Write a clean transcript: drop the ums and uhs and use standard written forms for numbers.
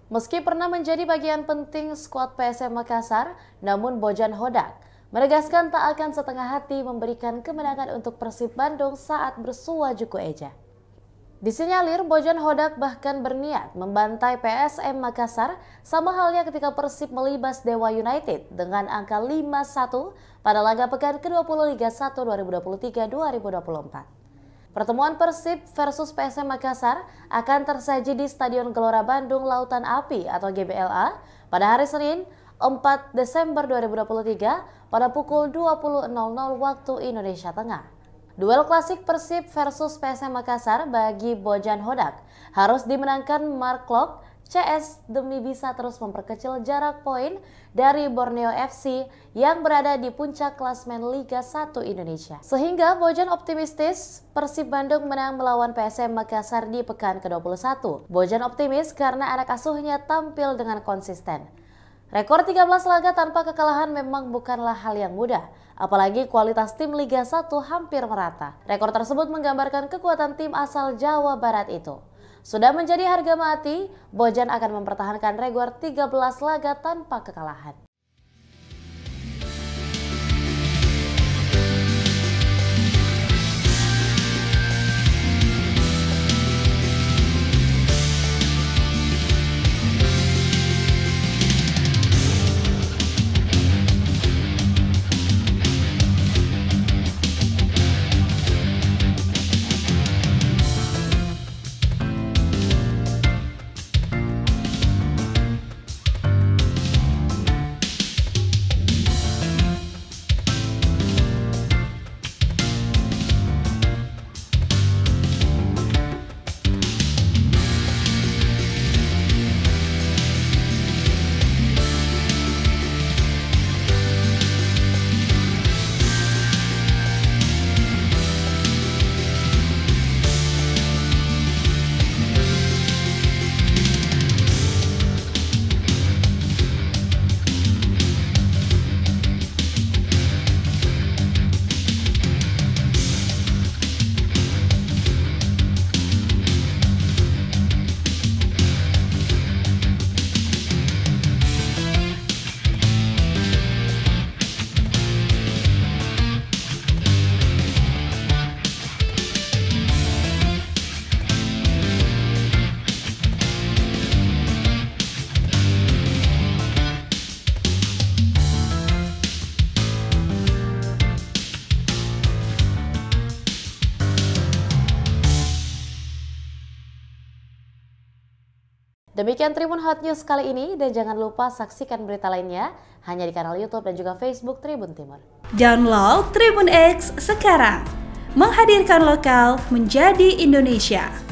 Meski pernah menjadi bagian penting skuad PSM Makassar, namun Bojan Hodak menegaskan tak akan setengah hati memberikan kemenangan untuk Persib Bandung saat bersua Juku Eja. Disinyalir Bojan Hodak bahkan berniat membantai PSM Makassar sama halnya ketika Persib melibas Dewa United dengan angka 5-1 pada laga pekan ke-20 Liga 1 2023-2024. Pertemuan Persib versus PSM Makassar akan tersaji di Stadion Gelora Bandung Lautan Api atau GBLA pada hari Senin 4 Desember 2023 pada pukul 20.00 waktu Indonesia Tengah. Duel klasik Persib versus PSM Makassar bagi Bojan Hodak harus dimenangkan Mark Klok CS demi bisa terus memperkecil jarak poin dari Borneo FC yang berada di puncak klasmen Liga 1 Indonesia. Sehingga Bojan optimistis Persib Bandung menang melawan PSM Makassar di pekan ke-21. Bojan optimis karena anak asuhnya tampil dengan konsisten. Rekor 13 laga tanpa kekalahan memang bukanlah hal yang mudah, apalagi kualitas tim Liga 1 hampir merata. Rekor tersebut menggambarkan kekuatan tim asal Jawa Barat itu. Sudah menjadi harga mati, Bojan akan mempertahankan rekor 13 laga tanpa kekalahan. Demikian Tribun Hot News kali ini dan jangan lupa saksikan berita lainnya hanya di kanal YouTube dan juga Facebook Tribun Timur. Download Tribun X sekarang, menghadirkan lokal menjadi Indonesia.